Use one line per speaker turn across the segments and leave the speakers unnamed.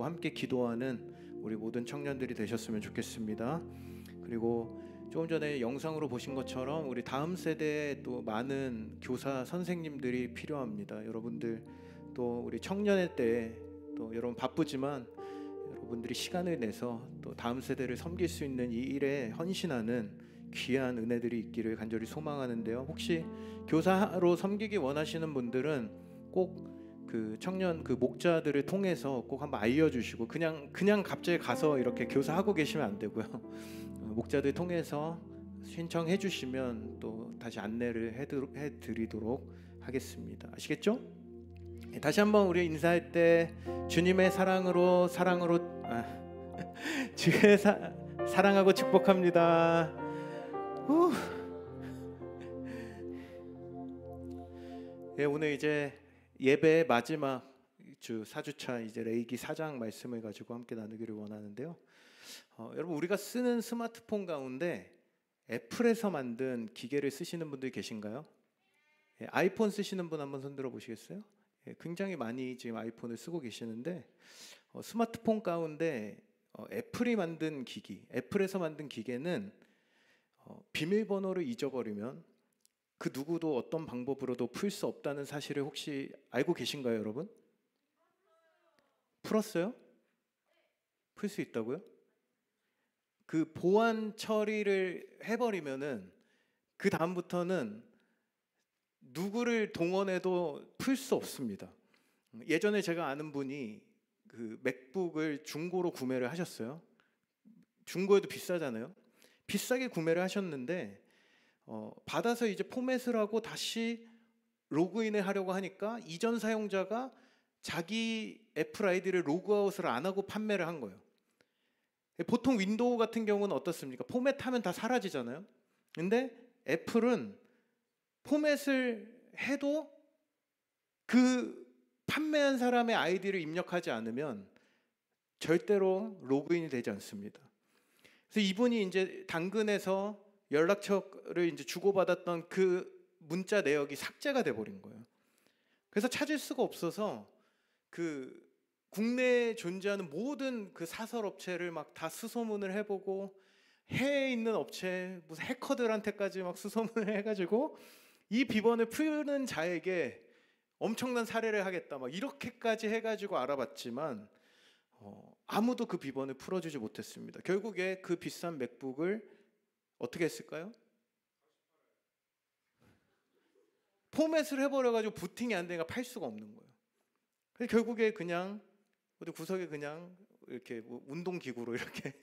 붙잡고 함께 기도하는 우리 모든 청년들이 되셨으면 좋겠습니다. 그리고 조금 전에 영상으로 보신 것처럼 우리 다음 세대에 또 많은 교사 선생님들이 필요합니다. 여러분들 또 우리 청년의 때 또 여러분 바쁘지만 여러분들이 시간을 내서 또 다음 세대를 섬길 수 있는 이 일에 헌신하는 귀한 은혜들이 있기를 간절히 소망하는데요. 혹시 교사로 섬기기 원하시는 분들은 꼭 그 청년 그 목자들을 통해서 꼭 한번 알려주시고 그냥 갑자기 가서 이렇게 교사하고 계시면 안 되고요. 목자들 통해서 신청해 주시면 또 다시 안내를 해드리도록 하겠습니다. 아시겠죠? 다시 한번 우리 인사할 때 주님의 사랑으로 주의 사랑하고 축복합니다. 예, 오늘 이제 예배 마지막 주 4주차 이제 레위기 4장 말씀을 가지고 함께 나누기를 원하는데요. 여러분 우리가 쓰는 스마트폰 가운데 애플에서 만든 기계를 쓰시는 분들 계신가요? 예, 아이폰 쓰시는 분 한번 손들어 보시겠어요? 예, 굉장히 많이 지금 아이폰을 쓰고 계시는데 스마트폰 가운데 애플이 만든 기기, 애플에서 만든 기계는 비밀번호를 잊어버리면 그 누구도 어떤 방법으로도 풀 수 없다는 사실을 혹시 알고 계신가요, 여러분? 풀었어요? 풀 수 있다고요? 그 보안 처리를 해버리면은 그 다음부터는 누구를 동원해도 풀 수 없습니다. 예전에 제가 아는 분이 그 맥북을 중고로 구매를 하셨어요. 중고에도 비싸잖아요. 비싸게 구매를 하셨는데 받아서 이제 포맷을 하고 다시 로그인을 하려고 하니까 이전 사용자가 자기 애플 아이디를 로그아웃을 안 하고 판매를 한 거예요. 보통 윈도우 같은 경우는 어떻습니까? 포맷하면 다 사라지잖아요. 근데 애플은 포맷을 해도 그 판매한 사람의 아이디를 입력하지 않으면 절대로 로그인이 되지 않습니다. 그래서 이분이 이제 당근에서 연락처를 이제 주고받았던 그 문자 내역이 삭제가 돼버린 거예요. 그래서 찾을 수가 없어서 그 국내에 존재하는 모든 그 사설 업체를 막 다 수소문을 해보고 해외에 있는 업체 무슨 해커들한테까지 막 수소문을 해가지고 이 비번을 푸는 자에게 엄청난 살해를 하겠다 막 이렇게까지 해가지고 알아봤지만 아무도 그 비번을 풀어주지 못했습니다. 결국에 그 비싼 맥북을 어떻게 했을까요? 포맷을 해버려가지고 부팅이 안 되니까 팔 수가 없는 거예요. 그래서 결국에 그냥 어디 구석에 그냥 이렇게 뭐 운동기구로 이렇게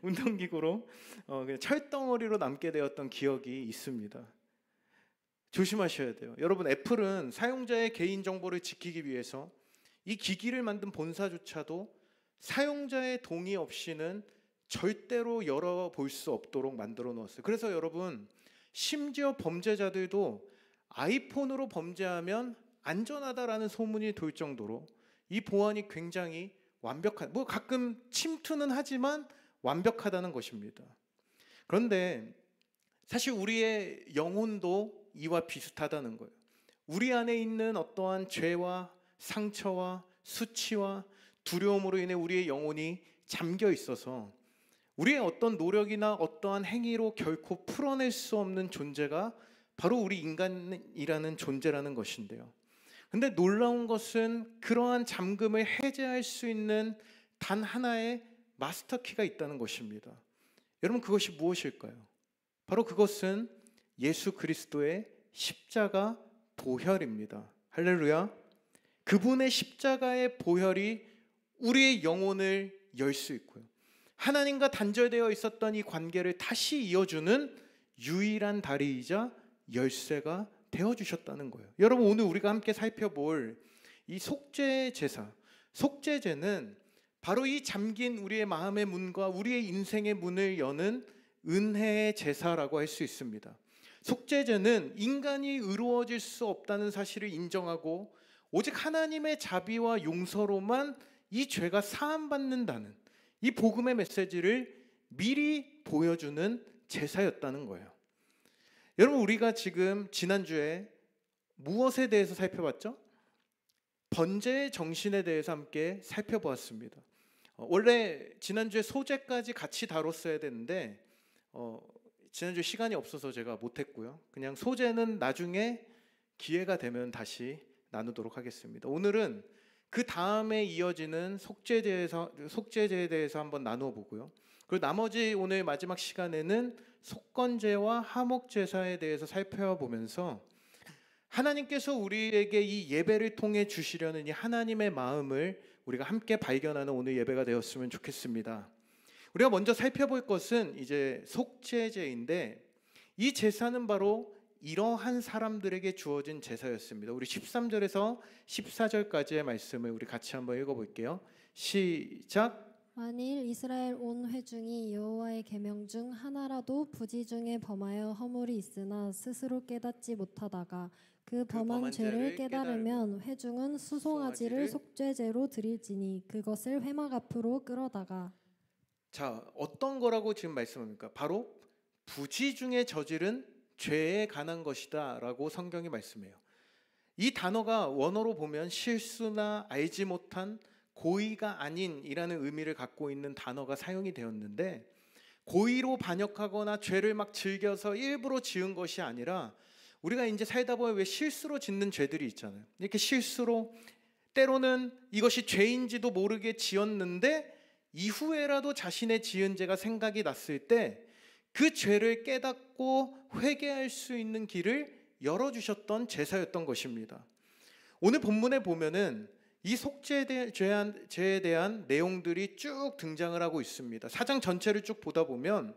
운동기구로 그냥 철덩어리로 남게 되었던 기억이 있습니다. 조심하셔야 돼요. 여러분 애플은 사용자의 개인정보를 지키기 위해서 이 기기를 만든 본사조차도 사용자의 동의 없이는 절대로 열어볼 수 없도록 만들어 놓았어요. 그래서 여러분 심지어 범죄자들도 아이폰으로 범죄하면 안전하다라는 소문이 돌 정도로 이 보안이 굉장히 완벽한, 뭐 가끔 침투는 하지만 완벽하다는 것입니다. 그런데 사실 우리의 영혼도 이와 비슷하다는 거예요. 우리 안에 있는 어떠한 죄와 상처와 수치와 두려움으로 인해 우리의 영혼이 잠겨 있어서 우리의 어떤 노력이나 어떠한 행위로 결코 풀어낼 수 없는 존재가 바로 우리 인간이라는 존재라는 것인데요. 근데 놀라운 것은 그러한 잠금을 해제할 수 있는 단 하나의 마스터키가 있다는 것입니다. 여러분 그것이 무엇일까요? 바로 그것은 예수 그리스도의 십자가 보혈입니다. 할렐루야. 그분의 십자가의 보혈이 우리의 영혼을 열 수 있고요. 하나님과 단절되어 있었던 이 관계를 다시 이어주는 유일한 다리이자 열쇠가 되어주셨다는 거예요. 여러분 오늘 우리가 함께 살펴볼 이 속죄 제사, 속죄제는 바로 이 잠긴 우리의 마음의 문과 우리의 인생의 문을 여는 은혜의 제사라고 할 수 있습니다. 속죄제는 인간이 의로워질 수 없다는 사실을 인정하고 오직 하나님의 자비와 용서로만 이 죄가 사함받는다는 이 복음의 메시지를 미리 보여주는 제사였다는 거예요. 여러분 우리가 지금 지난주에 무엇에 대해서 살펴봤죠? 번제의 정신에 대해서 함께 살펴보았습니다. 원래 지난주에 소제까지 같이 다뤘어야 되는데 지난주에 시간이 없어서 제가 못했고요. 그냥 소제는 나중에 기회가 되면 다시 나누도록 하겠습니다. 오늘은 그 다음에 이어지는 속죄제에 대해서 한번 나누어 보고요. 그리고 나머지 오늘 마지막 시간에는 속건제와 화목제사에 대해서 살펴보면서 하나님께서 우리에게 이 예배를 통해 주시려는 이 하나님의 마음을 우리가 함께 발견하는 오늘 예배가 되었으면 좋겠습니다. 우리가 먼저 살펴볼 것은 이제 속죄제인데, 이 제사는 바로 이러한 사람들에게 주어진 제사였습니다. 우리 13절에서 14절까지의 말씀을 우리 같이 한번 읽어볼게요. 시작.
만일 이스라엘 온 회중이 여호와의 계명 중 하나라도 부지 중에 범하여 허물이 있으나 스스로 깨닫지 못하다가 그 범한 죄를 깨달으면 회중은 수송아지를 속죄제로 드릴지니 그것을 회막 앞으로 끌어다가.
자, 어떤 거라고 지금 말씀합니까? 바로 부지 중에 저지른 죄에 관한 것이다 라고 성경이 말씀해요. 이 단어가 원어로 보면 실수나 알지 못한 고의가 아닌이라는 의미를 갖고 있는 단어가 사용이 되었는데, 고의로 반역하거나 죄를 막 즐겨서 일부러 지은 것이 아니라 우리가 이제 살다 보면 왜 실수로 짓는 죄들이 있잖아요. 이렇게 실수로 때로는 이것이 죄인지도 모르게 지었는데 이후에라도 자신의 지은 죄가 생각이 났을 때 그 죄를 깨닫고 회개할 수 있는 길을 열어주셨던 제사였던 것입니다. 오늘 본문에 보면은 이 속죄제에 대한 내용들이 쭉 등장을 하고 있습니다. 4장 전체를 쭉 보다 보면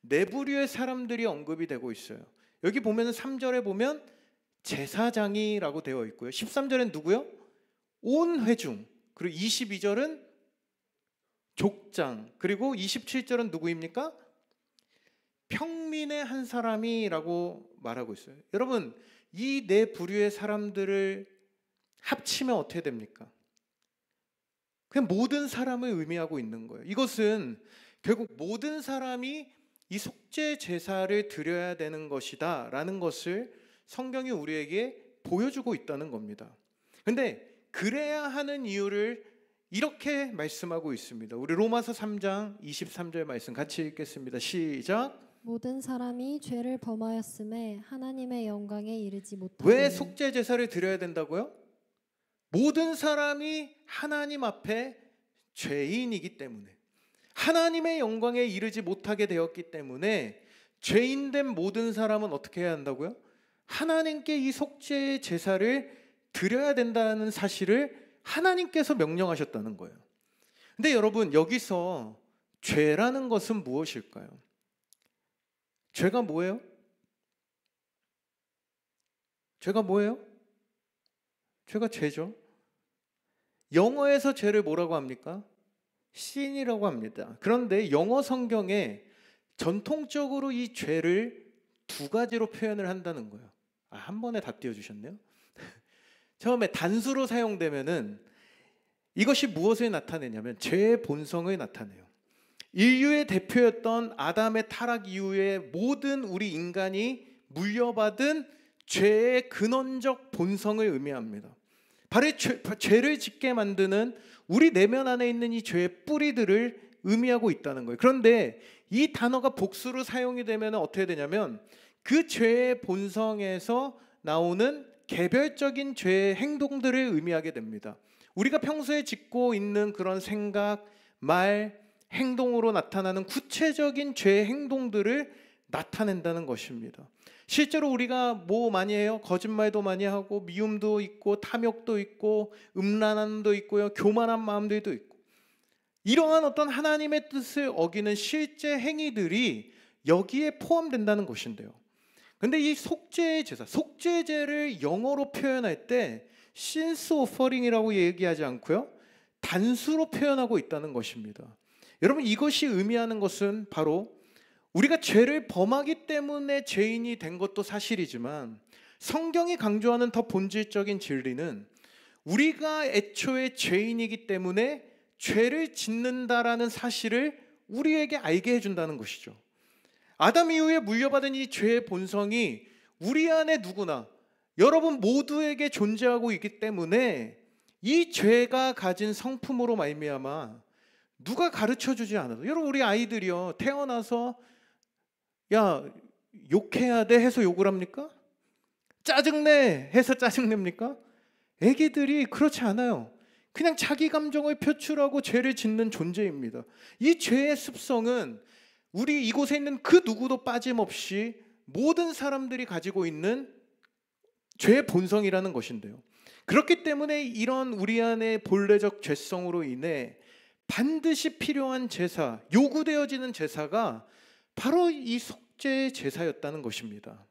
네 부류의 사람들이 언급이 되고 있어요. 여기 보면은 3절에 보면 제사장이라고 되어 있고요. 13절엔 누구요? 온 회중. 그리고 22절은 족장. 그리고 27절은 누구입니까? 평민의 한 사람이라고 말하고 있어요. 여러분, 이 네 부류의 사람들을 합치면 어떻게 됩니까? 그냥 모든 사람을 의미하고 있는 거예요. 이것은 결국 모든 사람이 이 속죄 제사를 드려야 되는 것이다 라는 것을 성경이 우리에게 보여주고 있다는 겁니다. 근데 그래야 하는 이유를 이렇게 말씀하고 있습니다. 우리 로마서 3장 23절 말씀 같이 읽겠습니다. 시작.
모든 사람이 죄를 범하였음에 하나님의 영광에 이르지 못하고.
왜 속죄 제사를 드려야 된다고요? 모든 사람이 하나님 앞에 죄인이기 때문에, 하나님의 영광에 이르지 못하게 되었기 때문에 죄인된 모든 사람은 어떻게 해야 한다고요? 하나님께 이 속죄 제사를 드려야 된다는 사실을 하나님께서 명령하셨다는 거예요. 근데 여러분, 여기서 죄라는 것은 무엇일까요? 죄가 뭐예요? 죄가 뭐예요? 죄가 죄죠. 영어에서 죄를 뭐라고 합니까? sin이라고 합니다. 그런데 영어 성경에 전통적으로 이 죄를 두 가지로 표현을 한다는 거예요. 한 번에 다 띄워주셨네요. 처음에 단수로 사용되면은 이것이 무엇을 나타내냐면 죄의 본성을 나타내요. 인류의 대표였던 아담의 타락 이후에 모든 우리 인간이 물려받은 죄의 근원적 본성을 의미합니다. 바로 죄를 짓게 만드는 우리 내면 안에 있는 이 죄의 뿌리들을 의미하고 있다는 거예요. 그런데 이 단어가 복수로 사용이 되면 어떻게 되냐면 그 죄의 본성에서 나오는 개별적인 죄의 행동들을 의미하게 됩니다. 우리가 평소에 짓고 있는 그런 생각, 말, 행동으로 나타나는 구체적인 죄의 행동들을 나타낸다는 것입니다. 실제로 우리가 뭐 많이 해요? 거짓말도 많이 하고 미움도 있고 탐욕도 있고 음란함도 있고요, 교만한 마음들도 있고, 이러한 어떤 하나님의 뜻을 어기는 실제 행위들이 여기에 포함된다는 것인데요. 근데 이 속죄의 제사, 속죄제를 영어로 표현할 때 신스 오퍼링이라고 얘기하지 않고요, 단수로 표현하고 있다는 것입니다. 여러분, 이것이 의미하는 것은 바로 우리가 죄를 범하기 때문에 죄인이 된 것도 사실이지만, 성경이 강조하는 더 본질적인 진리는 우리가 애초에 죄인이기 때문에 죄를 짓는다라는 사실을 우리에게 알게 해준다는 것이죠. 아담 이후에 물려받은 이 죄의 본성이 우리 안에 누구나, 여러분 모두에게 존재하고 있기 때문에 이 죄가 가진 성품으로 말미암아 누가 가르쳐 주지 않아도, 여러분 우리 아이들이요 태어나서 야 욕해야 돼 해서 욕을 합니까? 짜증내 해서 짜증냅니까? 애기들이 그렇지 않아요. 그냥 자기 감정을 표출하고 죄를 짓는 존재입니다. 이 죄의 습성은 우리 이곳에 있는 그 누구도 빠짐없이 모든 사람들이 가지고 있는 죄의 본성이라는 것인데요. 그렇기 때문에 이런 우리 안의 본래적 죄성으로 인해 반드시 필요한 제사, 요구되어지는 제사가 바로 이 속죄 제사였다는 것입니다.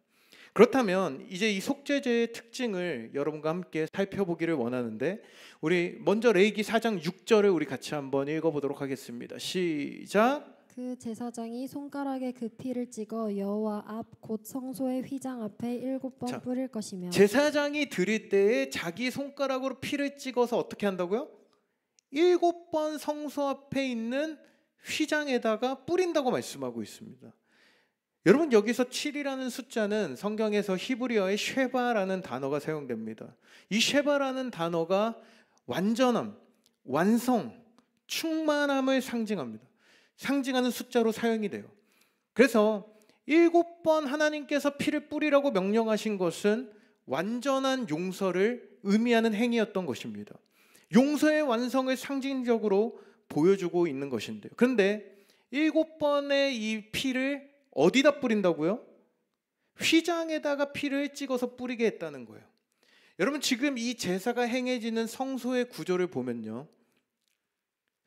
그렇다면 이제 이 속죄제의 특징을 여러분과 함께 살펴보기를 원하는데, 우리 먼저 레위기 4장 6절을 우리 같이 한번 읽어보도록 하겠습니다. 시작.
그 제사장이 손가락에 그 피를 찍어 여호와 앞 곧 성소의 휘장 앞에 7번 뿌릴 것이며.
제사장이 드릴 때에 자기 손가락으로 피를 찍어서 어떻게 한다고요? 7번 성소 앞에 있는 휘장에다가 뿌린다고 말씀하고 있습니다. 여러분 여기서 7이라는 숫자는 성경에서 히브리어의 쉐바라는 단어가 사용됩니다. 이 쉐바라는 단어가 완전함, 완성, 충만함을 상징하는 숫자로 사용이 돼요. 그래서 7번 하나님께서 피를 뿌리라고 명령하신 것은 완전한 용서를 의미하는 행위였던 것입니다. 용서의 완성을 상징적으로 보여주고 있는 것인데요. 그런데 7번의 이 피를 어디다 뿌린다고요? 휘장에다가 피를 찍어서 뿌리게 했다는 거예요. 여러분 지금 이 제사가 행해지는 성소의 구조를 보면요,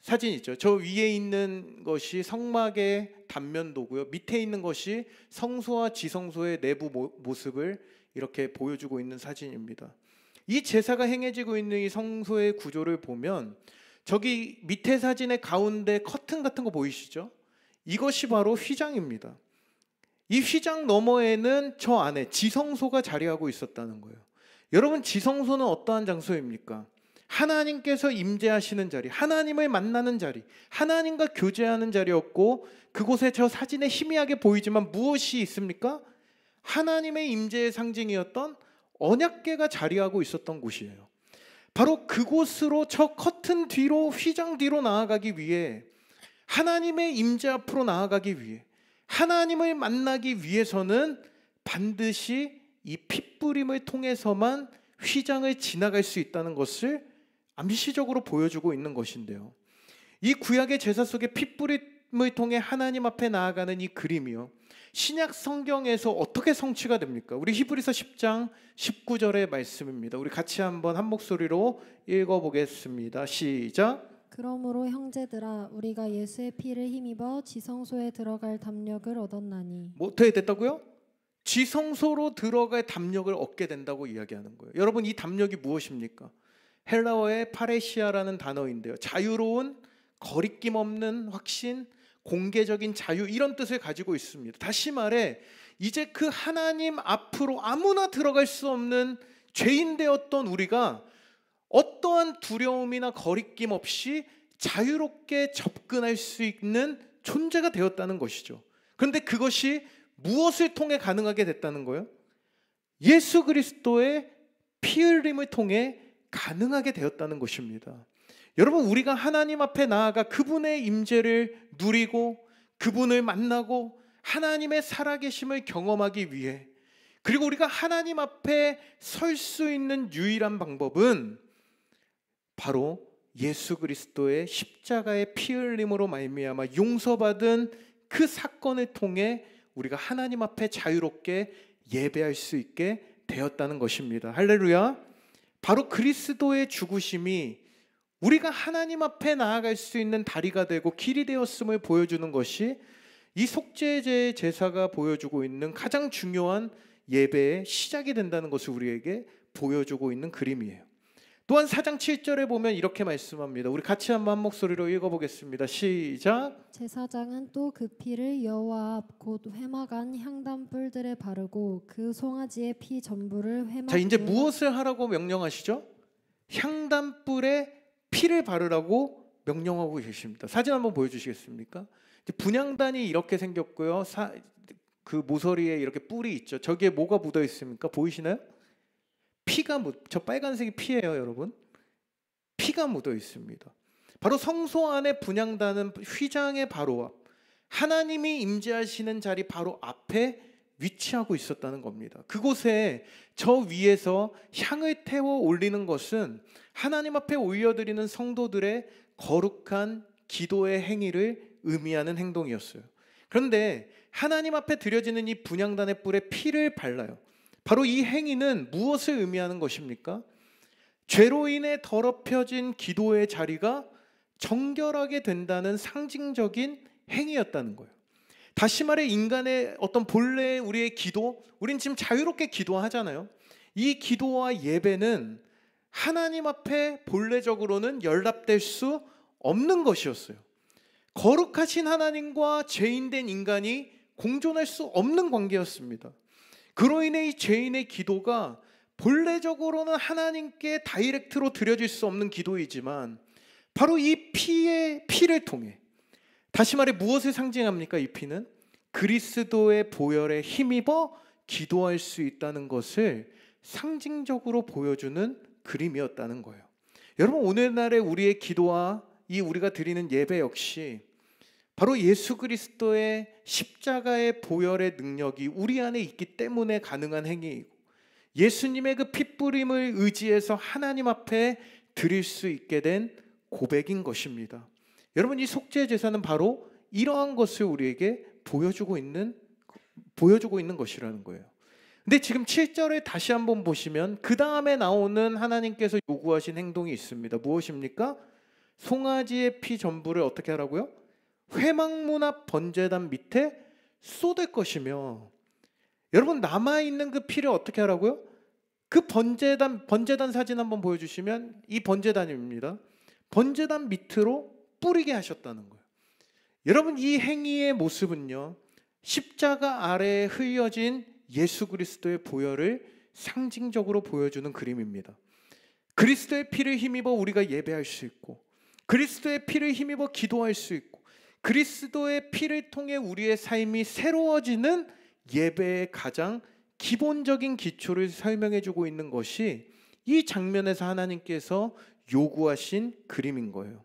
사진 있죠. 저 위에 있는 것이 성막의 단면도고요, 밑에 있는 것이 성소와 지성소의 내부 모습을 이렇게 보여주고 있는 사진입니다. 이 제사가 행해지고 있는 이 성소의 구조를 보면 저기 밑에 사진의 가운데 커튼 같은 거 보이시죠? 이것이 바로 휘장입니다. 이 휘장 너머에는 저 안에 지성소가 자리하고 있었다는 거예요. 여러분 지성소는 어떠한 장소입니까? 하나님께서 임재하시는 자리, 하나님을 만나는 자리, 하나님과 교제하는 자리였고, 그곳에 저 사진에 희미하게 보이지만 무엇이 있습니까? 하나님의 임재의 상징이었던 언약궤가 자리하고 있었던 곳이에요. 바로 그곳으로 저 커튼 뒤로, 휘장 뒤로 나아가기 위해, 하나님의 임재 앞으로 나아가기 위해, 하나님을 만나기 위해서는 반드시 이 핏뿌림을 통해서만 휘장을 지나갈 수 있다는 것을 암시적으로 보여주고 있는 것인데요. 이 구약의 제사 속에 핏뿌림을 통해 하나님 앞에 나아가는 이 그림이요, 신약 성경에서 어떻게 성취가 됩니까? 우리 히브리서 10장 19절의 말씀입니다. 우리 같이 한번 한 목소리로 읽어보겠습니다. 시작.
그러므로 형제들아 우리가 예수의 피를 힘입어 지성소에 들어갈 담력을 얻었나니.
뭐 어떻게 됐다고요? 지성소로 들어갈 담력을 얻게 된다고 이야기하는 거예요. 여러분 이 담력이 무엇입니까? 헬라어의 파레시아라는 단어인데요, 자유로운, 거리낌 없는 확신, 공개적인 자유, 이런 뜻을 가지고 있습니다. 다시 말해 이제 그 하나님 앞으로 아무나 들어갈 수 없는 죄인 되었던 우리가 어떠한 두려움이나 거리낌 없이 자유롭게 접근할 수 있는 존재가 되었다는 것이죠. 그런데 그것이 무엇을 통해 가능하게 됐다는 거예요? 예수 그리스도의 피 흘림을 통해 가능하게 되었다는 것입니다. 여러분 우리가 하나님 앞에 나아가 그분의 임재를 누리고 그분을 만나고 하나님의 살아계심을 경험하기 위해, 그리고 우리가 하나님 앞에 설 수 있는 유일한 방법은 바로 예수 그리스도의 십자가의 피 흘림으로 말미암아 용서받은 그 사건을 통해 우리가 하나님 앞에 자유롭게 예배할 수 있게 되었다는 것입니다. 할렐루야. 바로 그리스도의 죽으심이 우리가 하나님 앞에 나아갈 수 있는 다리가 되고 길이 되었음을 보여주는 것이 이 속죄제의 제사가 보여주고 있는 가장 중요한 예배의 시작이 된다는 것을 우리에게 보여주고 있는 그림이에요. 또한 4장 7절에 보면 이렇게 말씀합니다. 우리 같이 한번 한 목소리로 읽어보겠습니다. 시작.
제사장은 또 그 피를 여호와 앞 곧 회막 안 향단 뿔들에 바르고 그 송아지의 피 전부를 회막.
자, 이제 무엇을 하라고 명령하시죠? 향단뿔에 피를 바르라고 명령하고 계십니다. 사진 한번 보여주시겠습니까? 분향단이 이렇게 생겼고요. 그 모서리에 이렇게 뿔이 있죠. 저기에 뭐가 묻어 있습니까? 보이시나요? 피가 저 빨간색이 피예요, 여러분. 피가 묻어 있습니다. 바로 성소 안에 분향단은 휘장의 바로 앞, 하나님이 임재하시는 자리 바로 앞에 위치하고 있었다는 겁니다. 그곳에 저 위에서 향을 태워 올리는 것은 하나님 앞에 올려드리는 성도들의 거룩한 기도의 행위를 의미하는 행동이었어요. 그런데 하나님 앞에 드려지는 이 분향단의 뿔에 피를 발라요. 바로 이 행위는 무엇을 의미하는 것입니까? 죄로 인해 더럽혀진 기도의 자리가 정결하게 된다는 상징적인 행위였다는 거예요. 다시 말해 인간의 어떤 본래의 우리의 기도, 우린 지금 자유롭게 기도하잖아요. 이 기도와 예배는 하나님 앞에 본래적으로는 연락될 수 없는 것이었어요. 거룩하신 하나님과 죄인된 인간이 공존할 수 없는 관계였습니다. 그로 인해 이 죄인의 기도가 본래적으로는 하나님께 다이렉트로 드려질 수 없는 기도이지만 바로 이 피를 통해, 다시 말해 무엇을 상징합니까? 이 피는 그리스도의 보혈에 힘입어 기도할 수 있다는 것을 상징적으로 보여주는 그림이었다는 거예요. 여러분, 오늘날의 우리의 기도와 이 우리가 드리는 예배 역시 바로 예수 그리스도의 십자가의 보혈의 능력이 우리 안에 있기 때문에 가능한 행위이고, 예수님의 그 핏부림을 의지해서 하나님 앞에 드릴 수 있게 된 고백인 것입니다. 여러분, 이 속죄 제사는 바로 이러한 것을 우리에게 보여주고 있는 것이라는 거예요. 근데 지금 7절을 다시 한번 보시면 그 다음에 나오는 하나님께서 요구하신 행동이 있습니다. 무엇입니까? 송아지의 피 전부를 어떻게 하라고요? 회막문 앞 번제단 밑에 쏟을 것이며, 여러분 남아있는 그 피를 어떻게 하라고요? 그 번제단 사진 한번 보여주시면 이 번제단입니다. 번제단 밑으로 뿌리게 하셨다는 거예요. 여러분, 이 행위의 모습은요, 십자가 아래에 흘려진 예수 그리스도의 보혈을 상징적으로 보여주는 그림입니다. 그리스도의 피를 힘입어 우리가 예배할 수 있고, 그리스도의 피를 힘입어 기도할 수 있고, 그리스도의 피를 통해 우리의 삶이 새로워지는 예배의 가장 기본적인 기초를 설명해 주고 있는 것이 이 장면에서 하나님께서 요구하신 그림인 거예요.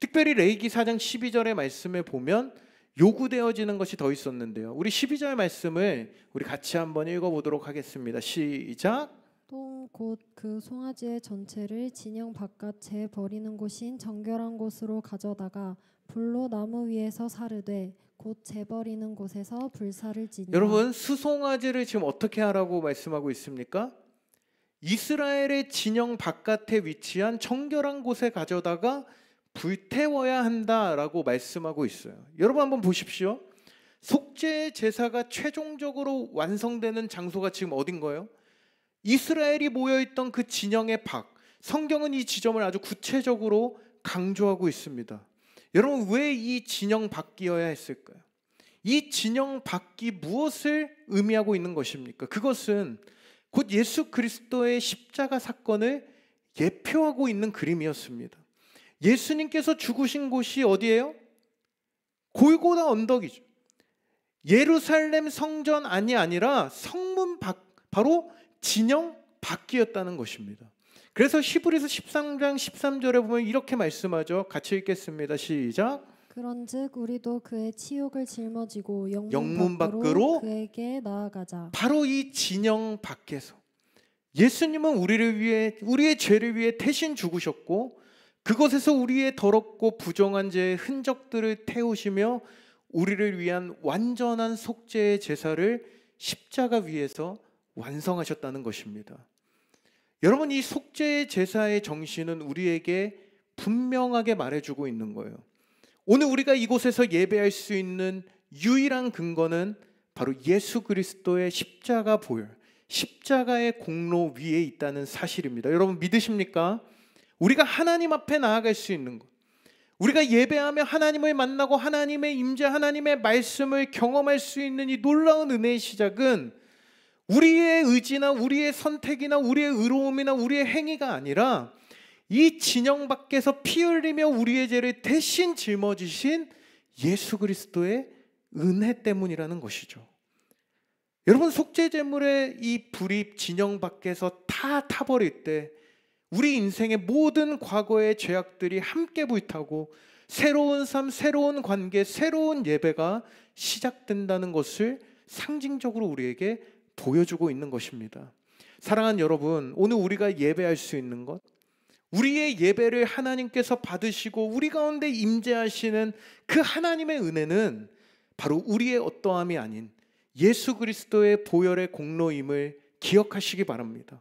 특별히 레위기 4장 12절의 말씀에 보면 요구되어지는 것이 더 있었는데요. 우리 12절 말씀을 우리 같이 한번 읽어보도록 하겠습니다. 시작.
또 곧 그 송아지의 전체를 진영 바깥에 버리는 곳인 정결한 곳으로 가져다가 불로 나무 위에서 사르되 곧 재버리는 곳에서 불사를 지니라.
여러분, 수송아지를 지금 어떻게 하라고 말씀하고 있습니까? 이스라엘의 진영 바깥에 위치한 정결한 곳에 가져다가 불태워야 한다라고 말씀하고 있어요. 여러분 한번 보십시오. 속죄 제사가 최종적으로 완성되는 장소가 지금 어딘 거예요? 이스라엘이 모여있던 그 진영의 밖. 성경은 이 지점을 아주 구체적으로 강조하고 있습니다. 여러분, 왜 이 진영 밖이어야 했을까요? 이 진영 밖이 무엇을 의미하고 있는 것입니까? 그것은 곧 예수 그리스도의 십자가 사건을 예표하고 있는 그림이었습니다. 예수님께서 죽으신 곳이 어디예요? 골고다 언덕이죠. 예루살렘 성전 안이 아니라 성문 밖, 바로 진영 밖이었다는 것입니다. 그래서 히브리서 13장 13절에 보면 이렇게 말씀하죠. 같이 읽겠습니다. 시작.
그런즉 우리도 그의 치욕을 짊어지고
영문 밖으로
그에게 나아가자.
바로 이 진영 밖에서 예수님은 우리를 위해, 우리의 죄를 위해 대신 죽으셨고, 그곳에서 우리의 더럽고 부정한 죄의 흔적들을 태우시며 우리를 위한 완전한 속죄의 제사를 십자가 위에서 완성하셨다는 것입니다. 여러분, 이 속죄의 제사의 정신은 우리에게 분명하게 말해주고 있는 거예요. 오늘 우리가 이곳에서 예배할 수 있는 유일한 근거는 바로 예수 그리스도의 십자가 보혈, 십자가의 공로 위에 있다는 사실입니다. 여러분 믿으십니까? 우리가 하나님 앞에 나아갈 수 있는 것, 우리가 예배하며 하나님을 만나고 하나님의 임재, 하나님의 말씀을 경험할 수 있는 이 놀라운 은혜의 시작은 우리의 의지나 우리의 선택이나 우리의 의로움이나 우리의 행위가 아니라 이 진영 밖에서 피 흘리며 우리의 죄를 대신 짊어지신 예수 그리스도의 은혜 때문이라는 것이죠. 여러분, 속죄 제물의 이 불이 진영 밖에서 다 타버릴 때 우리 인생의 모든 과거의 죄악들이 함께 불타고 새로운 삶, 새로운 관계, 새로운 예배가 시작된다는 것을 상징적으로 우리에게 보여주고 있는 것입니다. 사랑하는 여러분, 오늘 우리가 예배할 수 있는 것, 우리의 예배를 하나님께서 받으시고 우리 가운데 임재하시는 그 하나님의 은혜는 바로 우리의 어떠함이 아닌 예수 그리스도의 보혈의 공로임을 기억하시기 바랍니다.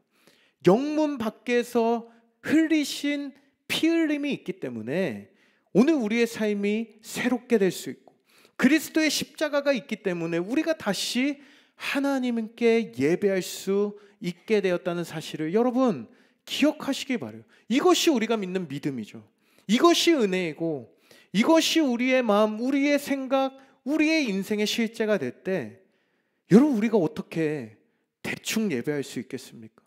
영문 밖에서 흘리신 피 흘림이 있기 때문에 오늘 우리의 삶이 새롭게 될 수 있고, 그리스도의 십자가가 있기 때문에 우리가 다시 하나님께 예배할 수 있게 되었다는 사실을 여러분 기억하시기 바라요. 이것이 우리가 믿는 믿음이죠. 이것이 은혜이고, 이것이 우리의 마음, 우리의 생각, 우리의 인생의 실제가 될 때 여러분 우리가 어떻게 대충 예배할 수 있겠습니까?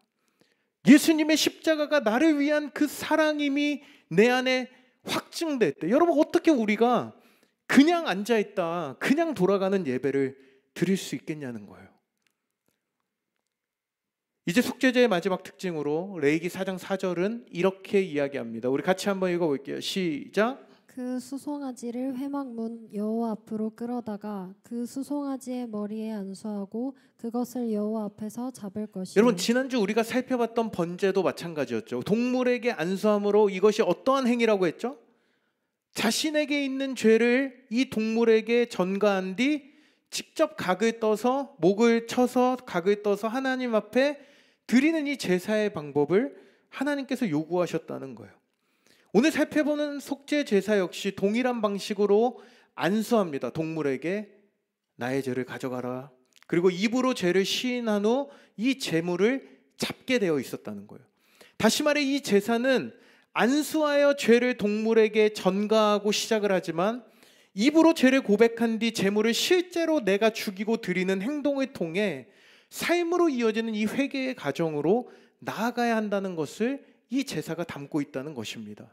예수님의 십자가가 나를 위한 그 사랑임이 내 안에 확증될 때 여러분 어떻게 우리가 그냥 앉아있다, 그냥 돌아가는 예배를 드릴 수 있겠냐는 거예요. 이제 속죄제의 마지막 특징으로 레위기 4장 4절은 이렇게 이야기합니다. 우리 같이 한번 읽어볼게요. 시작.
그 수송아지를 회막문 여호와 앞으로 끌어다가 그 수송아지의 머리에 안수하고 그것을 여호와 앞에서 잡을 것이요.
여러분 지난주 우리가 살펴봤던 번제도 마찬가지였죠. 동물에게 안수함으로 이것이 어떠한 행위라고 했죠? 자신에게 있는 죄를 이 동물에게 전가한 뒤 직접 각을 떠서 목을 쳐서 각을 떠서 하나님 앞에 드리는 이 제사의 방법을 하나님께서 요구하셨다는 거예요. 오늘 살펴보는 속죄 제사 역시 동일한 방식으로 안수합니다. 동물에게 나의 죄를 가져가라. 그리고 입으로 죄를 시인한 후 이 제물을 잡게 되어 있었다는 거예요. 다시 말해 이 제사는 안수하여 죄를 동물에게 전가하고 시작을 하지만 입으로 죄를 고백한 뒤 제물을 실제로 내가 죽이고 드리는 행동을 통해 삶으로 이어지는 이 회개의 과정으로 나아가야 한다는 것을 이 제사가 담고 있다는 것입니다.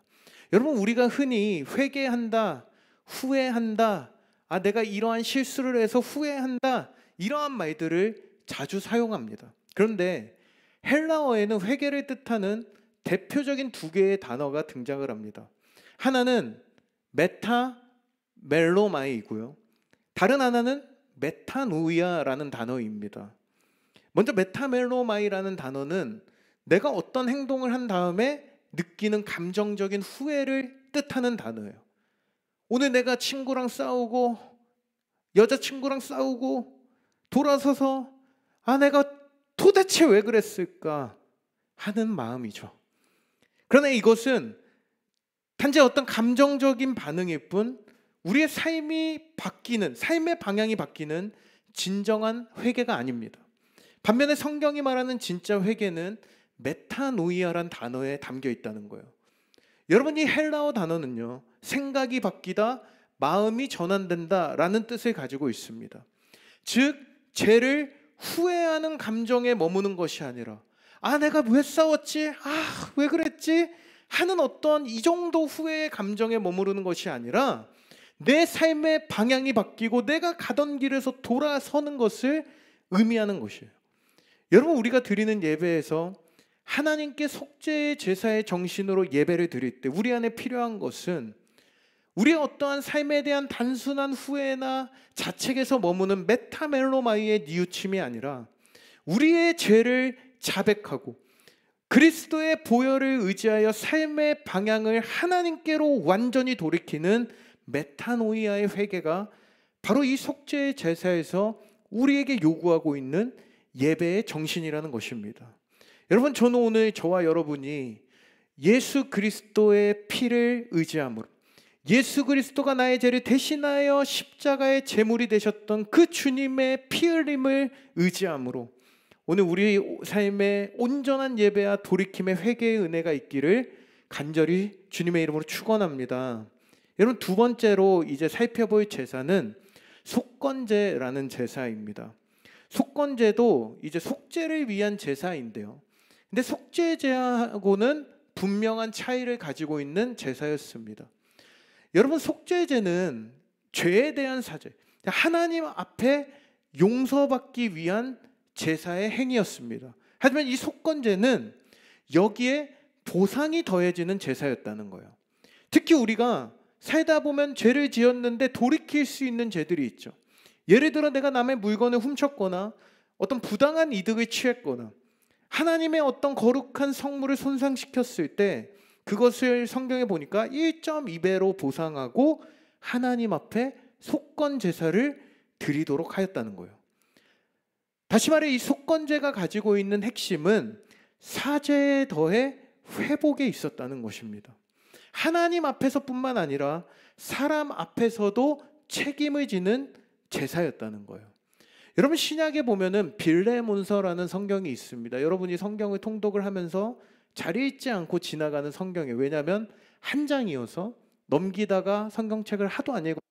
여러분 우리가 흔히 회개한다, 후회한다, 내가 이러한 실수를 해서 후회한다, 이러한 말들을 자주 사용합니다. 그런데 헬라어에는 회개를 뜻하는 대표적인 두 개의 단어가 등장을 합니다. 하나는 메타멜로마이이고요. 다른 하나는 메타노이아라는 단어입니다. 먼저 메타멜로마이라는 단어는 내가 어떤 행동을 한 다음에 느끼는 감정적인 후회를 뜻하는 단어예요. 오늘 내가 친구랑 싸우고 여자친구랑 싸우고 돌아서서 내가 도대체 왜 그랬을까 하는 마음이죠. 그러나 이것은 단지 어떤 감정적인 반응일 뿐 우리의 삶이 바뀌는, 삶의 방향이 바뀌는 진정한 회개가 아닙니다. 반면에 성경이 말하는 진짜 회개는 메타노이아란 단어에 담겨 있다는 거예요. 여러분 이 헬라어 단어는요, 생각이 바뀌다, 마음이 전환된다 라는 뜻을 가지고 있습니다. 즉 죄를 후회하는 감정에 머무는 것이 아니라 내가 왜 싸웠지? 왜 그랬지? 하는 어떤 이 정도 후회의 감정에 머무르는 것이 아니라 내 삶의 방향이 바뀌고 내가 가던 길에서 돌아서는 것을 의미하는 것이에요. 여러분 우리가 드리는 예배에서 하나님께 속죄의 제사의 정신으로 예배를 드릴 때 우리 안에 필요한 것은 우리의 어떠한 삶에 대한 단순한 후회나 자책에서 머무는 메타멜로마이의 뉘우침이 아니라 우리의 죄를 자백하고 그리스도의 보혈을 의지하여 삶의 방향을 하나님께로 완전히 돌이키는 메타노이아의 회개가 바로 이 속죄의 제사에서 우리에게 요구하고 있는 예배의 정신이라는 것입니다. 여러분 저는 오늘 저와 여러분이 예수 그리스도의 피를 의지함으로 예수 그리스도가 나의 죄를 대신하여 십자가의 제물이 되셨던 그 주님의 피 흘림을 의지함으로 오늘 우리 삶에 온전한 예배와 돌이킴의 회개의 은혜가 있기를 간절히 주님의 이름으로 축원합니다. 여러분 두 번째로 이제 살펴볼 제사는 속건제라는 제사입니다. 속건제도 이제 속죄를 위한 제사인데요. 근데 속죄제하고는 분명한 차이를 가지고 있는 제사였습니다. 여러분 속죄제는 죄에 대한 사죄, 하나님 앞에 용서받기 위한 제사의 행위였습니다. 하지만 이 속건제는 여기에 보상이 더해지는 제사였다는 거예요. 특히 우리가 살다 보면 죄를 지었는데 돌이킬 수 있는 죄들이 있죠. 예를 들어 내가 남의 물건을 훔쳤거나 어떤 부당한 이득을 취했거나 하나님의 어떤 거룩한 성물을 손상시켰을 때 그것을 성경에 보니까 1.2배로 보상하고 하나님 앞에 속건 제사를 드리도록 하였다는 거예요. 다시 말해 이 속건제가 가지고 있는 핵심은 사죄에 더해 회복에 있었다는 것입니다. 하나님 앞에서뿐만 아니라 사람 앞에서도 책임을 지는 제사였다는 거예요. 여러분 신약에 보면은 빌레몬서라는 성경이 있습니다. 여러분이 성경을 통독을 하면서 잘 읽지 않고 지나가는 성경이에요. 왜냐하면 한 장이어서 넘기다가 성경책을 하도 안 읽고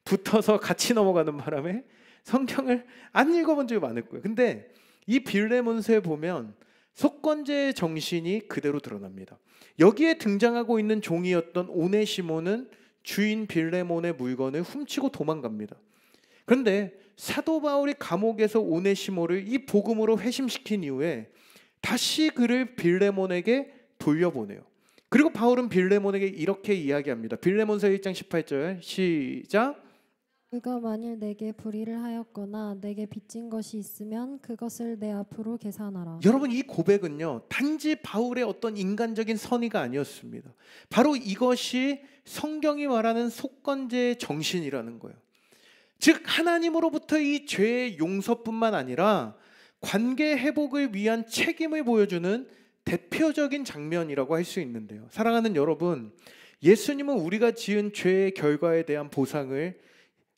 붙어서 같이 넘어가는 바람에 성경을 안 읽어본 적이 많을 거예요. 근데 이 빌레몬서에 보면 속건제의 정신이 그대로 드러납니다. 여기에 등장하고 있는 종이었던 오네시모는 주인 빌레몬의 물건을 훔치고 도망갑니다. 그런데 사도 바울이 감옥에서 오네시모를 이 복음으로 회심시킨 이후에 다시 그를 빌레몬에게 돌려보내요. 그리고 바울은 빌레몬에게 이렇게 이야기합니다. 빌레몬서 1장 18절 시작.
그가 만일 내게 불의를 하였거나 내게 빚진 것이 있으면 그것을 내 앞으로 계산하라.
여러분 이 고백은요 단지 바울의 어떤 인간적인 선의가 아니었습니다. 바로 이것이 성경이 말하는 속건제의 정신이라는 거예요. 즉 하나님으로부터 이 죄의 용서뿐만 아니라 관계 회복을 위한 책임을 보여주는 대표적인 장면이라고 할 수 있는데요. 사랑하는 여러분, 예수님은 우리가 지은 죄의 결과에 대한 보상을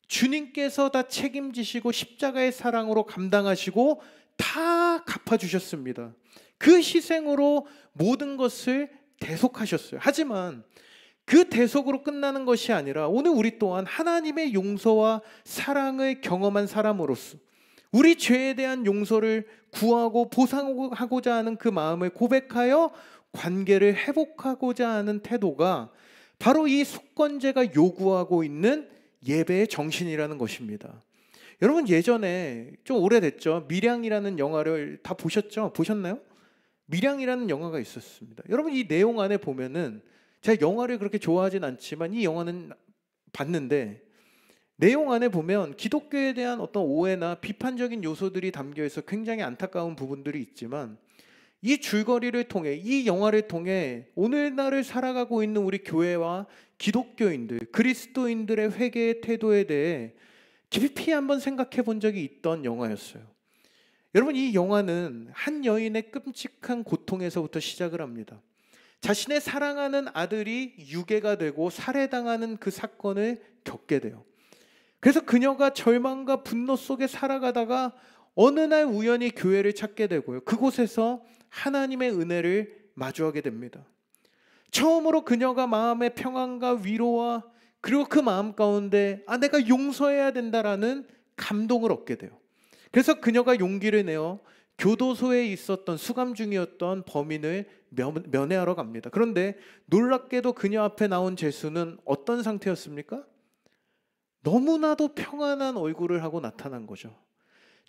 주님께서 다 책임지시고 십자가의 사랑으로 감당하시고 다 갚아주셨습니다. 그 희생으로 모든 것을 대속하셨어요. 하지만 그 대속으로 끝나는 것이 아니라 오늘 우리 또한 하나님의 용서와 사랑을 경험한 사람으로서 우리 죄에 대한 용서를 구하고 보상하고자 하는 그 마음을 고백하여 관계를 회복하고자 하는 태도가 바로 이 속건제가 요구하고 있는 예배의 정신이라는 것입니다. 여러분 예전에 좀 오래됐죠. 밀양이라는 영화를 다 보셨죠? 보셨나요? 밀양이라는 영화가 있었습니다. 여러분 이 내용 안에 보면은 제가 영화를 그렇게 좋아하진 않지만 이 영화는 봤는데 내용 안에 보면 기독교에 대한 어떤 오해나 비판적인 요소들이 담겨 있어 굉장히 안타까운 부분들이 있지만 이 줄거리를 통해 이 영화를 통해 오늘날을 살아가고 있는 우리 교회와 기독교인들, 그리스도인들의 회개의 태도에 대해 깊이 한번 생각해 본 적이 있던 영화였어요. 여러분 이 영화는 한 여인의 끔찍한 고통에서부터 시작을 합니다. 자신의 사랑하는 아들이 유괴가 되고 살해당하는 그 사건을 겪게 돼요. 그래서 그녀가 절망과 분노 속에 살아가다가 어느 날 우연히 교회를 찾게 되고요. 그곳에서 하나님의 은혜를 마주하게 됩니다. 처음으로 그녀가 마음의 평안과 위로와 그리고 그 마음 가운데 내가 용서해야 된다라는 감동을 얻게 돼요. 그래서 그녀가 용기를 내어 교도소에 있었던 수감 중이었던 범인을 면회하러 갑니다. 그런데 놀랍게도 그녀 앞에 나온 제수는 어떤 상태였습니까? 너무나도 평안한 얼굴을 하고 나타난 거죠.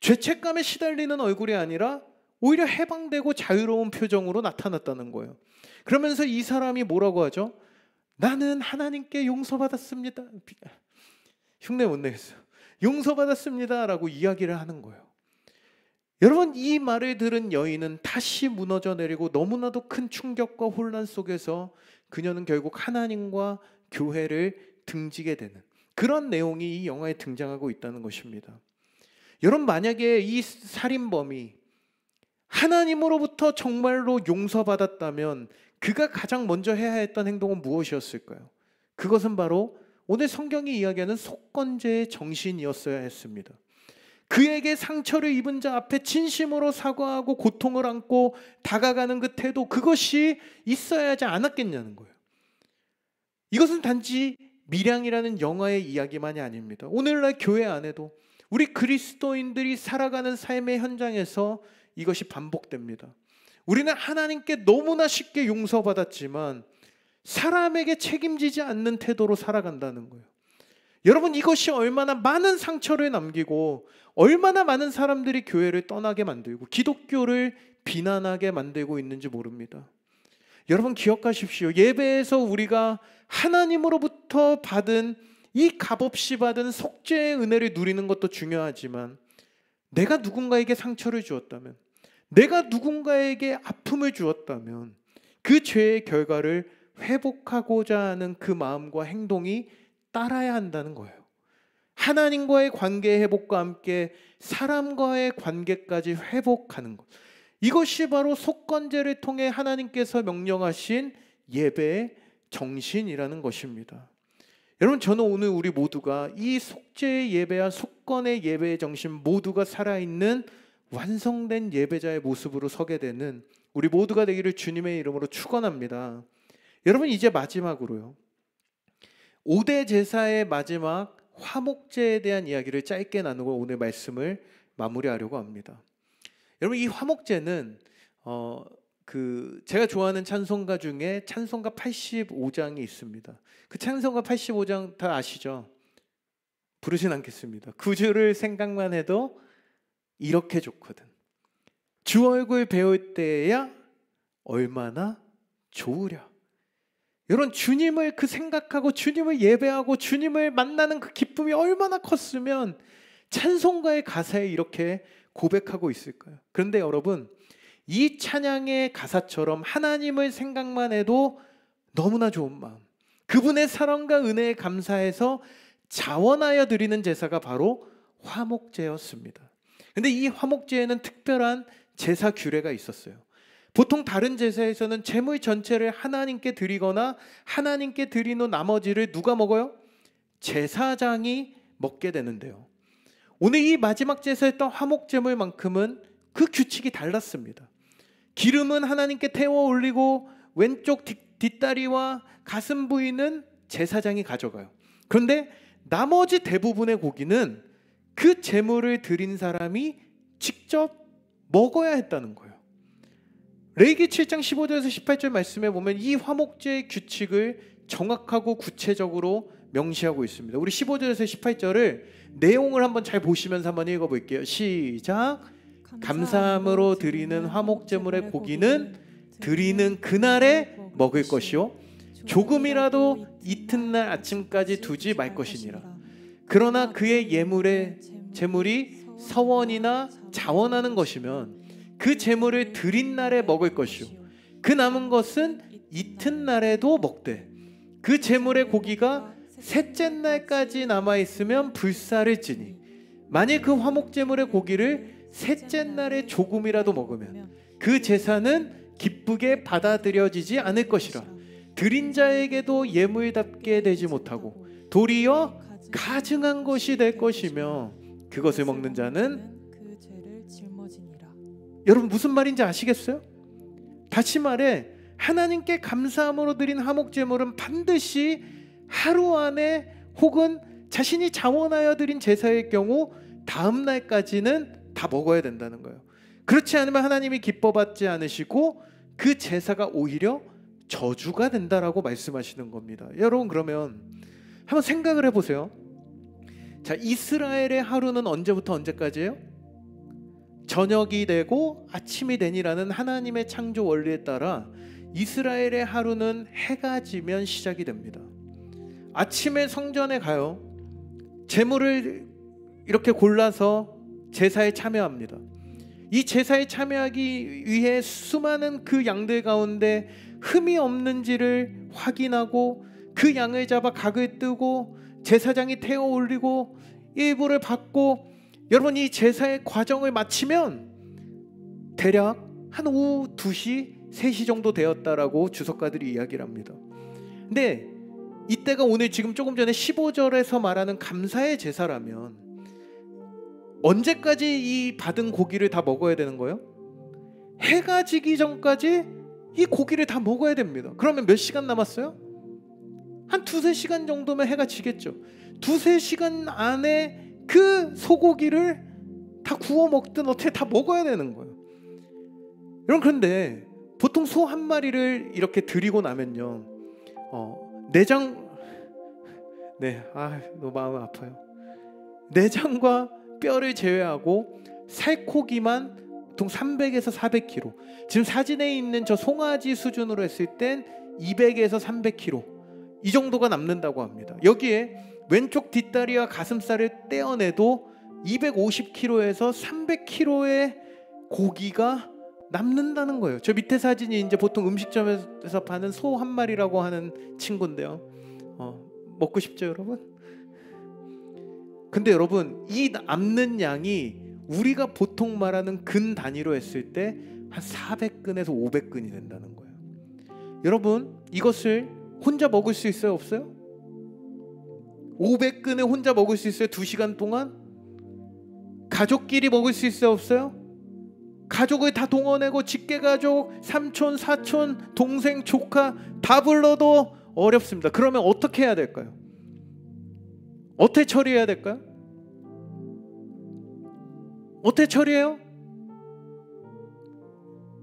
죄책감에 시달리는 얼굴이 아니라 오히려 해방되고 자유로운 표정으로 나타났다는 거예요. 그러면서 이 사람이 뭐라고 하죠? 나는 하나님께 용서받았습니다. 흉내 못 내겠어요. 용서받았습니다 라고 이야기를 하는 거예요. 여러분 이 말을 들은 여인은 다시 무너져 내리고 너무나도 큰 충격과 혼란 속에서 그녀는 결국 하나님과 교회를 등지게 되는 그런 내용이 이 영화에 등장하고 있다는 것입니다. 여러분 만약에 이 살인범이 하나님으로부터 정말로 용서받았다면 그가 가장 먼저 해야 했던 행동은 무엇이었을까요? 그것은 바로 오늘 성경이 이야기하는 속건제의 정신이었어야 했습니다. 그에게 상처를 입은 자 앞에 진심으로 사과하고 고통을 안고 다가가는 그 태도, 그것이 있어야 하지 않았겠냐는 거예요. 이것은 단지 밀양이라는 영화의 이야기만이 아닙니다. 오늘날 교회 안에도 우리 그리스도인들이 살아가는 삶의 현장에서 이것이 반복됩니다. 우리는 하나님께 너무나 쉽게 용서받았지만 사람에게 책임지지 않는 태도로 살아간다는 거예요. 여러분 이것이 얼마나 많은 상처를 남기고 얼마나 많은 사람들이 교회를 떠나게 만들고 기독교를 비난하게 만들고 있는지 모릅니다. 여러분 기억하십시오. 예배에서 우리가 하나님으로부터 받은 이 값없이 받은 속죄의 은혜를 누리는 것도 중요하지만, 내가 누군가에게 상처를 주었다면, 내가 누군가에게 아픔을 주었다면 그 죄의 결과를 회복하고자 하는 그 마음과 행동이 따라야 한다는 거예요. 하나님과의 관계 회복과 함께 사람과의 관계까지 회복하는 것, 이것이 바로 속건제를 통해 하나님께서 명령하신 예배의 정신이라는 것입니다. 여러분, 저는 오늘 우리 모두가 이 속죄의 예배와 속건의 예배의 정신 모두가 살아있는 완성된 예배자의 모습으로 서게 되는 우리 모두가 되기를 주님의 이름으로 축원합니다. 여러분, 이제 마지막으로요, 5대 제사의 마지막 화목제에 대한 이야기를 짧게 나누고 오늘 말씀을 마무리하려고 합니다. 여러분, 이 화목제는 제가 좋아하는 찬송가 중에 찬송가 85장이 있습니다. 그 찬송가 85장 다 아시죠? 부르진 않겠습니다. 구주를 생각만 해도 이렇게 좋거든. 주 얼굴 배울 때야 얼마나 좋으랴. 여러분, 주님을 생각하고 주님을 예배하고 주님을 만나는 그 기쁨이 얼마나 컸으면 찬송가의 가사에 이렇게 고백하고 있을까요? 그런데 여러분, 이 찬양의 가사처럼 하나님을 생각만 해도 너무나 좋은 마음, 그분의 사랑과 은혜에 감사해서 자원하여 드리는 제사가 바로 화목제였습니다. 근데 이 화목제에는 특별한 제사 규례가 있었어요. 보통 다른 제사에서는 제물 전체를 하나님께 드리거나 하나님께 드린 후 나머지를 누가 먹어요? 제사장이 먹게 되는데요, 오늘 이 마지막 제사였던 화목제물만큼은 그 규칙이 달랐습니다. 기름은 하나님께 태워 올리고 왼쪽 뒷다리와 가슴 부위는 제사장이 가져가요. 그런데 나머지 대부분의 고기는 그 제물을 드린 사람이 직접 먹어야 했다는 거예요. 레위기 7장 15절에서 18절 말씀에 보면 이 화목제의 규칙을 정확하고 구체적으로 명시하고 있습니다. 우리 15절에서 18절을 내용을 한번 잘 보시면서 한번 읽어볼게요. 시작. 감사함으로 드리는 화목제물의 고기는 드리는 그날에 먹을 것이요 조금이라도 이튿날 아침까지 두지 말 것이니라. 그러나 그의 제물이 서원이나 자원하는 것이면 그 제물을 드린 날에 먹을 것이요 그 남은 것은 이튿날에도 먹되, 그 제물의 고기가 셋째 날까지 남아있으면 불사를지니 만일 그 화목제물의 고기를 셋째 날에 조금이라도 먹으면 그 제사는 기쁘게 받아들여지지 않을 것이라. 드린 자에게도 예물답게 되지 못하고 도리어 가증한 것이 될 것이며 그것을 먹는 자는 여러분 무슨 말인지 아시겠어요? 다시 말해 하나님께 감사함으로 드린 화목제물은 반드시 하루 안에 혹은 자신이 자원하여 드린 제사의 경우 다음 날까지는 다 먹어야 된다는 거예요. 그렇지 않으면 하나님이 기뻐받지 않으시고 그 제사가 오히려 저주가 된다라고 말씀하시는 겁니다. 여러분, 그러면 한번 생각을 해보세요. 자, 이스라엘의 하루는 언제부터 언제까지예요? 저녁이 되고 아침이 되니라는 하나님의 창조 원리에 따라 이스라엘의 하루는 해가 지면 시작이 됩니다. 아침에 성전에 가요. 제물을 이렇게 골라서 제사에 참여합니다. 이 제사에 참여하기 위해 수많은 그 양들 가운데 흠이 없는지를 확인하고 그 양을 잡아 각을 뜨고 제사장이 태워 올리고 일부를 받고, 여러분 이 제사의 과정을 마치면 대략 한 오후 2시, 3시 정도 되었다라고 주석가들이 이야기를 합니다. 근데 이때가 오늘 지금 조금 전에 15절에서 말하는 감사의 제사라면 언제까지 이 받은 고기를 다 먹어야 되는 거예요? 해가 지기 전까지 이 고기를 다 먹어야 됩니다. 그러면 몇 시간 남았어요? 한 2-3시간 정도면 해가 지겠죠. 2-3시간 안에 그 소고기를 다 구워 먹든 어떻게 다 먹어야 되는 거예요. 여러분, 그런데 보통 소 한 마리를 이렇게 드리고 나면요, 내장, 너무 마음 아파요. 내장과 뼈를 제외하고 살코기만 보통 300에서 400kg. 지금 사진에 있는 저 송아지 수준으로 했을 땐 200에서 300kg 이 정도가 남는다고 합니다. 여기에 왼쪽 뒷다리와 가슴살을 떼어내도 250kg에서 300kg의 고기가 남는다는 거예요. 저 밑에 사진이 이제 보통 음식점에서 파는 소 한 마리라고 하는 친구인데요. 먹고 싶죠, 여러분? 근데 여러분, 이 남는 양이 우리가 보통 말하는 근 단위로 했을 때 한 400근에서 500근이 된다는 거예요. 여러분, 이것을 혼자 먹을 수 있어요, 없어요? 500근에 혼자 먹을 수 있어요? 2시간 동안? 가족끼리 먹을 수 있어요, 없어요? 가족을 다 동원하고 직계가족, 삼촌, 사촌, 동생, 조카 다 불러도 어렵습니다. 그러면 어떻게 해야 될까요? 어떻게 처리해야 될까요? 어떻게 처리해요?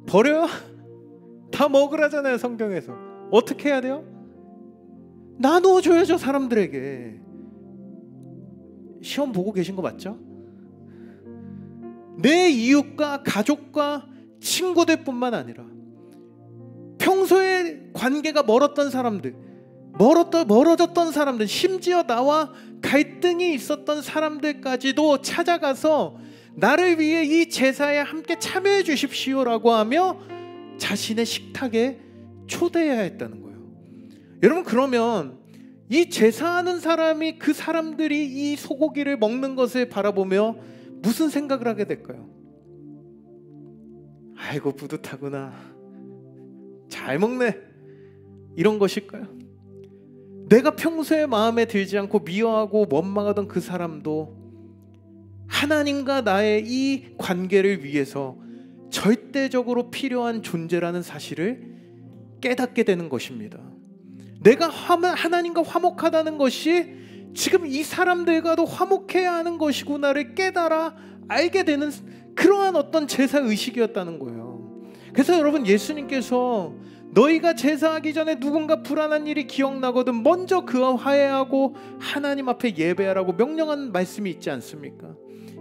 버려요? 다 먹으라잖아요, 성경에서. 어떻게 해야 돼요? 나눠줘야죠, 사람들에게. 시험 보고 계신 거 맞죠? 내 이웃과 가족과 친구들뿐만 아니라 평소에 관계가 멀었던 사람들, 멀어졌던 사람들, 심지어 나와 갈등이 있었던 사람들까지도 찾아가서 나를 위해 이 제사에 함께 참여해 주십시오라고 하며 자신의 식탁에 초대해야 했다는 거예요. 여러분, 그러면 이 제사하는 사람이 그 사람들이 이 소고기를 먹는 것을 바라보며 무슨 생각을 하게 될까요? 아이고, 뿌듯하구나, 잘 먹네, 이런 것일까요? 내가 평소에 마음에 들지 않고 미워하고 원망하던 그 사람도 하나님과 나의 이 관계를 위해서 절대적으로 필요한 존재라는 사실을 깨닫게 되는 것입니다. 내가 하나님과 화목하다는 것이 지금 이 사람들과도 화목해야 하는 것이구나를 깨달아 알게 되는 그러한 어떤 제사의식이었다는 거예요. 그래서 여러분, 예수님께서 너희가 제사하기 전에 누군가 불안한 일이 기억나거든 먼저 그와 화해하고 하나님 앞에 예배하라고 명령한 말씀이 있지 않습니까?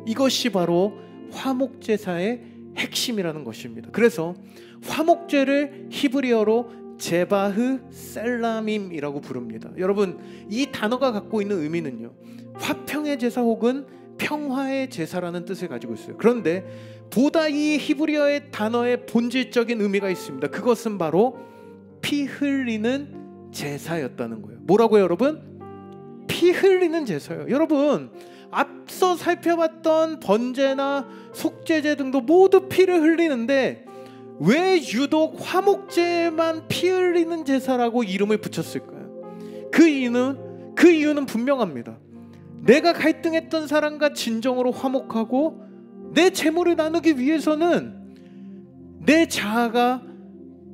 이것이 바로 화목제사의 핵심이라는 것입니다. 그래서 화목제를 히브리어로 제바흐 셀라밈이라고 부릅니다. 여러분, 이 단어가 갖고 있는 의미는요, 화평의 제사 혹은 평화의 제사라는 뜻을 가지고 있어요. 그런데 보다 이 히브리어의 단어의 본질적인 의미가 있습니다. 그것은 바로 피 흘리는 제사였다는 거예요. 뭐라고요, 여러분? 피 흘리는 제사예요. 여러분, 앞서 살펴봤던 번제나 속죄제 등도 모두 피를 흘리는데 왜 유독 화목제만 피 흘리는 제사라고 이름을 붙였을까요? 그 이유는 분명합니다. 내가 갈등했던 사람과 진정으로 화목하고 내 재물을 나누기 위해서는 내 자아가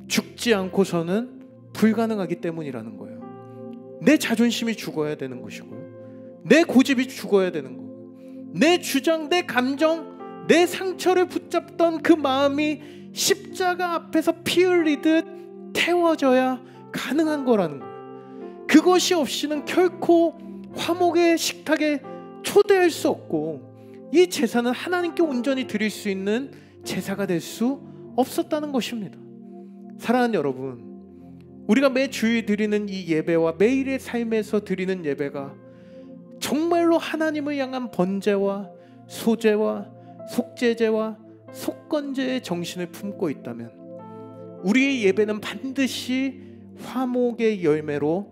죽지 않고서는 불가능하기 때문이라는 거예요. 내 자존심이 죽어야 되는 것이고요, 내 고집이 죽어야 되는 거고, 내 주장, 내 감정, 내 상처를 붙잡던 그 마음이 십자가 앞에서 피 흘리듯 태워져야 가능한 거라는 거예요. 그것이 없이는 결코 화목의 식탁에 초대할 수 없고 이 제사는 하나님께 온전히 드릴 수 있는 제사가 될 수 없었다는 것입니다. 사랑하는 여러분, 우리가 매 주일 드리는 이 예배와 매일의 삶에서 드리는 예배가 정말로 하나님을 향한 번제와 소제와 속죄제와 속건제의 정신을 품고 있다면 우리의 예배는 반드시 화목의 열매로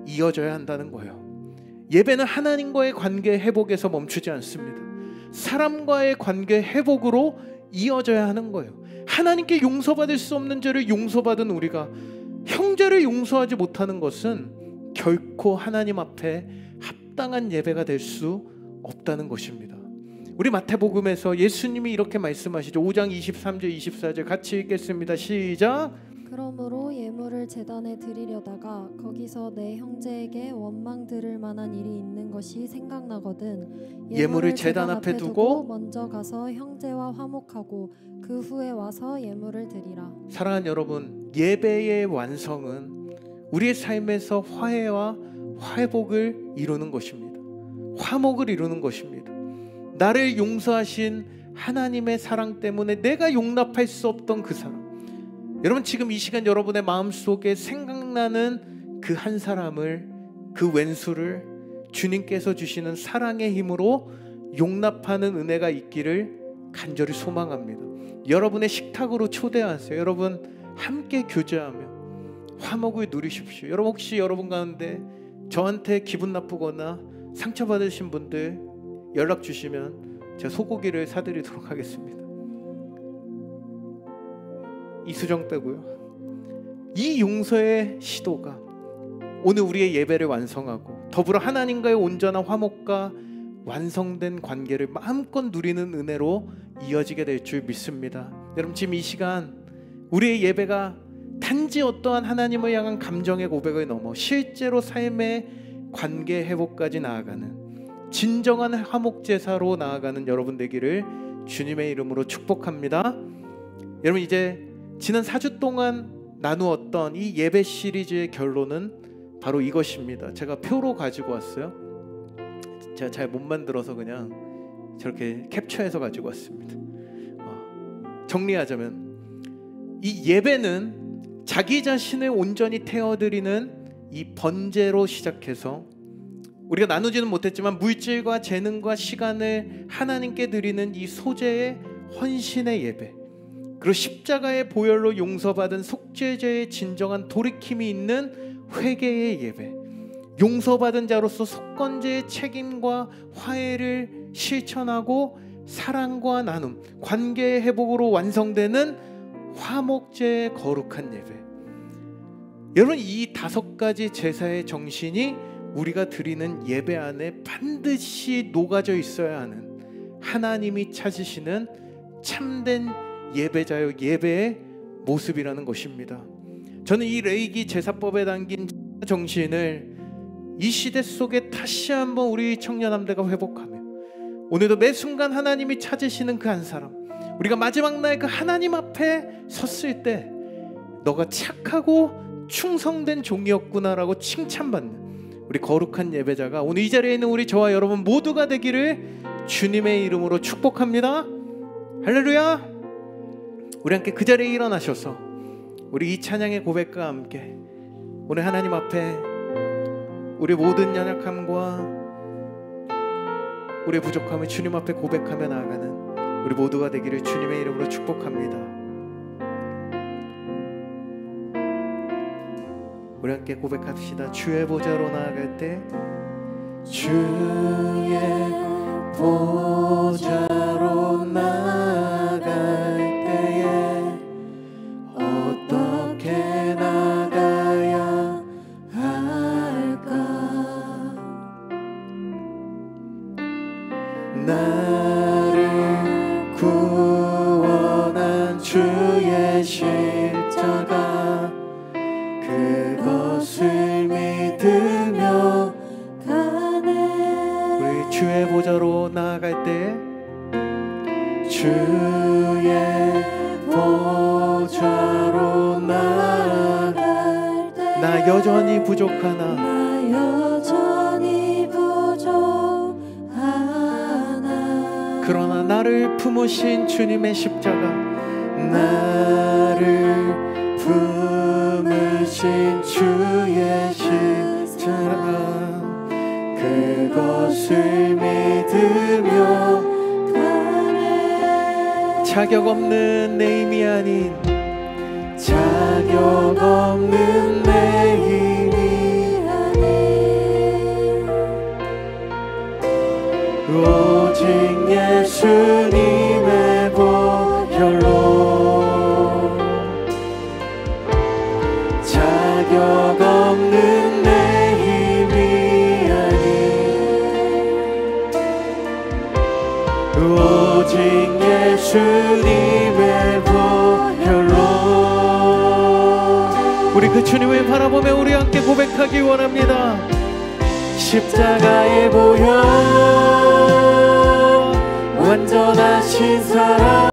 이어져야 한다는 거예요. 예배는 하나님과의 관계 회복에서 멈추지 않습니다. 사람과의 관계 회복으로 이어져야 하는 거예요. 하나님께 용서받을 수 없는 죄를 용서받은 우리가 형제를 용서하지 못하는 것은 결코 하나님 앞에 합당한 예배가 될 수 없다는 것입니다. 우리 마태복음에서 예수님이 이렇게 말씀하시죠. 5장 23절 24절 같이 읽겠습니다. 시작.
그러므로 예물을 제단에 드리려다가 거기서 내 형제에게 원망 들을 만한 일이 있는 것이 생각나거든
예물을 제단 앞에 두고
먼저 가서 형제와 화목하고 그 후에 와서 예물을 드리라.
사랑하는 여러분, 예배의 완성은 우리의 삶에서 화해와 회복을 이루는 것입니다. 화목을 이루는 것입니다. 나를 용서하신 하나님의 사랑 때문에 내가 용납할 수 없던 그 사람, 여러분 지금 이 시간 여러분의 마음속에 생각나는 그 한 사람을, 그 왼수를 주님께서 주시는 사랑의 힘으로 용납하는 은혜가 있기를 간절히 소망합니다. 여러분의 식탁으로 초대하세요. 여러분 함께 교제하며 화목을 누리십시오. 여러분 혹시 여러분 가운데 저한테 기분 나쁘거나 상처받으신 분들 연락 주시면 제가 소고기를 사드리도록 하겠습니다. 이수정 빼고요. 이 용서의 시도가 오늘 우리의 예배를 완성하고 더불어 하나님과의 온전한 화목과 완성된 관계를 마음껏 누리는 은혜로 이어지게 될 줄 믿습니다. 여러분 지금 이 시간 우리의 예배가 단지 어떠한 하나님을 향한 감정의 고백을 넘어 실제로 삶의 관계 회복까지 나아가는 진정한 화목 제사로 나아가는 여러분 되기를 주님의 이름으로 축복합니다. 여러분 이제 지난 4주 동안 나누었던 이 예배 시리즈의 결론은 바로 이것입니다. 제가 표로 가지고 왔어요. 제가 잘 못 만들어서 그냥 저렇게 캡처해서 가지고 왔습니다. 정리하자면 이 예배는 자기 자신을 온전히 태워드리는 이 번제로 시작해서 우리가 나누지는 못했지만 물질과 재능과 시간을 하나님께 드리는 이 소재의 헌신의 예배, 그리고 십자가의 보혈로 용서받은 속죄죄의 진정한 돌이킴이 있는 회개의 예배, 용서받은 자로서 속건제의 책임과 화해를 실천하고 사랑과 나눔, 관계의 회복으로 완성되는 화목제의 거룩한 예배. 여러분 이 5가지 제사의 정신이 우리가 드리는 예배 안에 반드시 녹아져 있어야 하는 하나님이 찾으시는 참된 예배자요 예배의 모습이라는 것입니다. 저는 이 레위기 제사법에 담긴 정신을 이 시대 속에 다시 한번 우리 청년함대가 회복하며 오늘도 매 순간 하나님이 찾으시는 그 한 사람, 우리가 마지막 날 그 하나님 앞에 섰을 때 너가 착하고 충성된 종이었구나라고 칭찬받는 우리 거룩한 예배자가 오늘 이 자리에 있는 우리 저와 여러분 모두가 되기를 주님의 이름으로 축복합니다. 할렐루야. 우리 함께 그 자리에 일어나셔서 우리 이 찬양의 고백과 함께 오늘 하나님 앞에 우리 모든 연약함과 우리의 부족함을 주님 앞에 고백하며 나아가는 우리 모두가 되기를 주님의 이름으로 축복합니다. 우리 함께 고백합시다. 주의 보좌로 나아갈 때, 주의 보좌로 나아갈 때에 어떻게 나가야 할까? 나를 구원한 주의 십자가, 그것을 믿으며 가네. 우리 주의 보좌로 나아갈 때, 주의 보좌로 나아갈 때 나 여전히 부족하나, 나 여전히 부족하나. 그러나 나를 품으신 주님의 십자가, 나를 품으신 주의 십자가, 그것을 믿으며 가네. 자격 없는 내 힘이 아닌, 자격 없는 내 힘이 아닌, 오직 예수님의 보혈로, 자격 없는 내 힘이 아닌, 오직 예수님의 보혈로. 우리 그 주님을 바라보며 우리 함께 고백하기 원합니다. 십자가의 보혈, 완전하신 사랑.